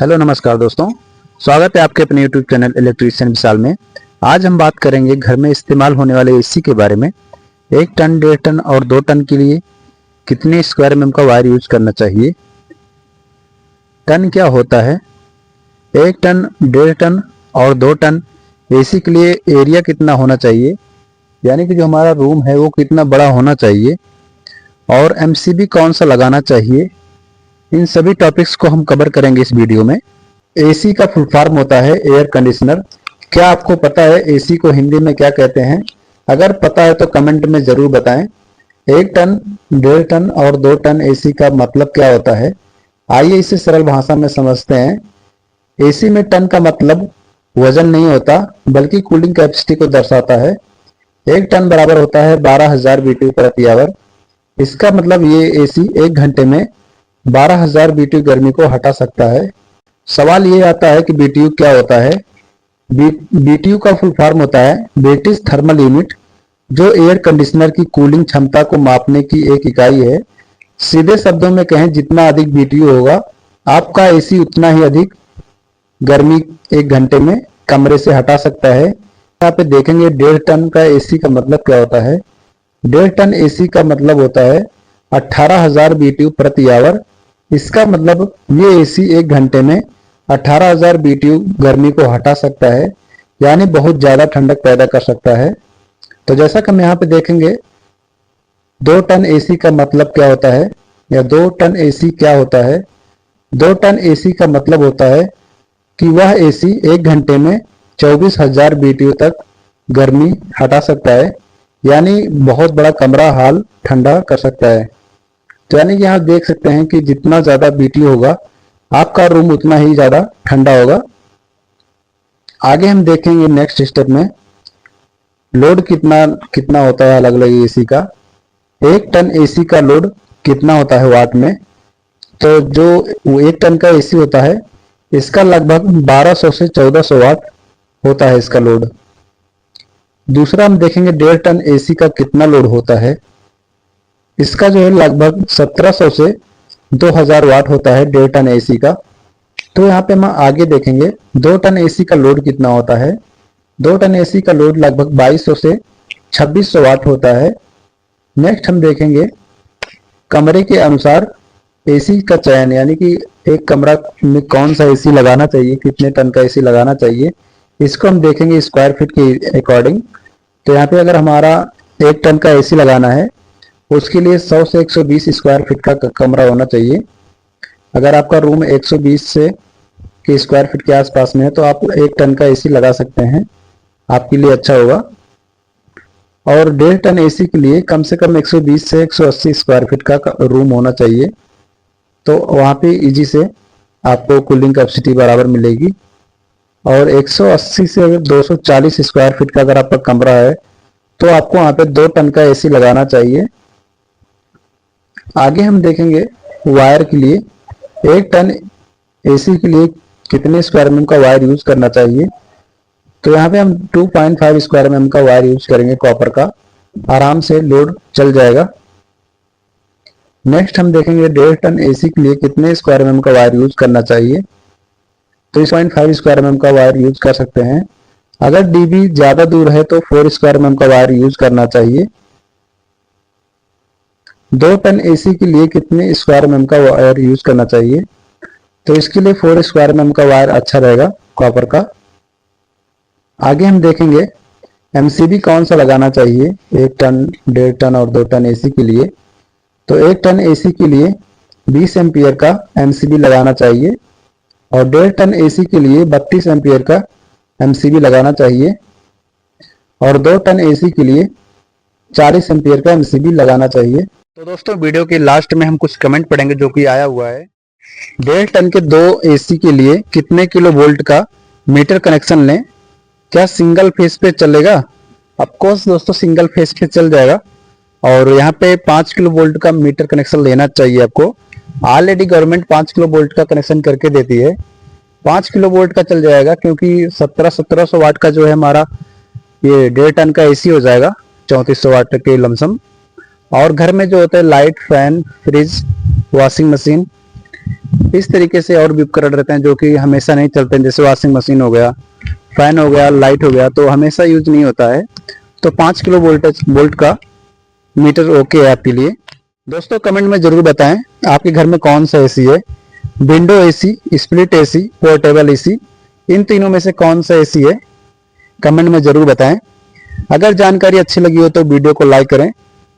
Hello नमस्कार दोस्तों, स्वागत है आपके अपने यूट्यूब चैनल इलेक्ट्रीशियन विशाल में। आज हम बात करेंगे घर में इस्तेमाल होने वाले एसी के बारे में। 1 टन, 1.5 टन और 2 टन के लिए कितने स्क्वायर mm का वायर यूज करना चाहिए। टन क्या होता है, 1 टन, 1.5 टन और 2 टन एसी के लिए एरिया कितना होना चाहिए, यानी कि जो हमारा रूम है वो कितना बड़ा होना चाहिए, और एमसीबी कौन सा लगाना चाहिए। इन सभी टॉपिक्स को हम कवर करेंगे इस वीडियो में। एसी का फुल फॉर्म होता है एयर कंडीशनर। क्या आपको पता है एसी को हिंदी में क्या कहते हैं? अगर पता है तो कमेंट में जरूर बताएं। 1 टन, 1.5 टन और 2 टन एसी का मतलब क्या होता है, आइए इसे सरल भाषा में समझते हैं। एसी में टन का मतलब वजन नहीं होता बल्कि कूलिंग कैपेसिटी को दर्शाता है। 1 टन बराबर होता है 12,000 BTU प्रति आवर। इसका मतलब ये एसी 1 घंटे में 12,000 BTU गर्मी को हटा सकता है। सवाल ये आता है कि BTU क्या होता है। BTU का फुल फॉर्म होता है ब्रिटिश थर्मल यूनिट, जो एयर कंडीशनर की कूलिंग क्षमता को मापने की एक इकाई है। सीधे शब्दों में कहें, जितना अधिक BTU होगा आपका एसी उतना ही अधिक गर्मी 1 घंटे में कमरे से हटा सकता है। यहाँ पे देखेंगे 1.5 टन का एसी का मतलब क्या होता है। 1.5 टन एसी का मतलब होता है 18,000 BTU प्रति आवर। इसका मतलब ये एसी 1 घंटे में 18,000 BTU गर्मी को हटा सकता है, यानी बहुत ज्यादा ठंडक पैदा कर सकता है। तो जैसा कि हम यहाँ पे देखेंगे 2 टन एसी का मतलब क्या होता है, या 2 टन एसी क्या होता है। 2 टन एसी का मतलब होता है कि वह एसी 1 घंटे में 24,000 BTU तक गर्मी हटा सकता है, यानी बहुत बड़ा कमरा हॉल ठंडा कर सकता है। तो यानी कि यहाँ देख सकते हैं कि जितना ज्यादा BTU होगा आपका रूम उतना ही ज्यादा ठंडा होगा। आगे हम देखेंगे नेक्स्ट स्टेप में लोड कितना होता है अलग अलग एसी का। 1 टन एसी का लोड कितना होता है वाट में। तो जो 1 टन का एसी होता है इसका लगभग 1200 से 1400 वाट होता है इसका लोड। दूसरा हम देखेंगे 1.5 टन एसी का कितना लोड होता है। इसका जो है लगभग 1700 से 2000 वाट होता है 1.5 टन एसी का। तो यहाँ पे हम आगे देखेंगे 2 टन एसी का लोड कितना होता है। 2 टन एसी का लोड लगभग 2200 से 2600 वाट होता है। नेक्स्ट हम देखेंगे कमरे के अनुसार एसी का चयन, यानी कि एक कमरा में कौन सा एसी लगाना चाहिए, कितने टन का एसी लगाना चाहिए, इसको हम देखेंगे स्क्वायर फीट के अकॉर्डिंग। तो यहाँ पे अगर हमारा 1 टन का एसी लगाना है उसके लिए 100 से 120 स्क्वायर फीट का कमरा होना चाहिए। अगर आपका रूम 120 से के स्क्वायर फीट के आसपास में है तो आप 1 टन का एसी लगा सकते हैं, आपके लिए अच्छा होगा। और 1.5 टन एसी के लिए कम से कम 120 से 180 स्क्वायर फीट का रूम होना चाहिए, तो वहाँ पे इजी से आपको कूलिंग कैपेसिटी बराबर मिलेगी। और 180 से 240 स्क्वायर फीट का अगर आपका कमरा है तो आपको वहाँ पे 2 टन का एसी लगाना चाहिए। आगे हम देखेंगे वायर के लिए 1 टन एसी के लिए कितने स्क्वायर mm का वायर यूज करना चाहिए। तो यहाँ पे हम 2.5 स्क्वायर mm का वायर यूज करेंगे कॉपर का, आराम से लोड चल जाएगा। नेक्स्ट हम देखेंगे 1.5 टन एसी के लिए कितने स्क्वायर mm का वायर यूज करना चाहिए। तो 0.5 स्क्वायर mm का वायर यूज कर सकते हैं। अगर डीबी ज्यादा दूर है तो 4 स्क्वायर mm का वायर यूज करना चाहिए। 2 टन एसी के लिए कितने स्क्वायर mm का वायर यूज करना चाहिए। तो इसके लिए 4 स्क्वायर mm का वायर अच्छा रहेगा कॉपर का। आगे हम देखेंगे एमसीबी कौन सा लगाना चाहिए 1 टन, 1.5 टन और 2 टन एसी के लिए। तो 1 टन एसी के लिए 20 एम्पियर का एमसीबी लगाना चाहिए, और 1.5 टन एसी के लिए 32 एम्पियर का एमसीबी लगाना चाहिए, और 2 टन एसी के लिए 40 एम्पियर का एमसीबी लगाना चाहिए। तो दोस्तों वीडियो के लास्ट में हम कुछ कमेंट पढ़ेंगे जो कि आया हुआ है। 1.5 टन के 2 एसी के लिए कितने किलो वोल्ट का मीटर कनेक्शन लें, क्या सिंगल फेज पे चलेगा। ऑफकोर्स दोस्तों सिंगल फेज पे चल जाएगा, और यहाँ पे 5 किलो वोल्ट का मीटर कनेक्शन लेना चाहिए आपको। ऑलरेडी गवर्नमेंट 5 किलो वोल्ट का कनेक्शन करके देती है, 5 किलो वोल्ट का चल जाएगा, क्योंकि 1700 वाट का जो है हमारा ये 1.5 टन का एसी हो जाएगा 3400 वाट के लमसम। और घर में जो होता है light, fan, fridge, washing machine, इस तरीके से और भी उपकरण रहते हैं जो कि हमेशा नहीं चलते हैं, जैसे वॉशिंग मशीन हो गया, फैन हो गया, लाइट हो गया, तो हमेशा यूज नहीं होता है। तो 5 किलो वोल्ट का मीटर ओके है आपके लिए। दोस्तों कमेंट में जरूर बताएं आपके घर में कौन सा एसी है, window AC, split AC, portable AC, इन तीनों में से कौन सा एसी है, कमेंट में जरूर बताएं। अगर जानकारी अच्छी लगी हो तो वीडियो को लाइक करें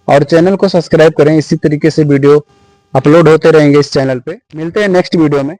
और चैनल को सब्सक्राइब करें। इसी तरीके से वीडियो अपलोड होते रहेंगे इस चैनल पे। मिलते हैं नेक्स्ट वीडियो में।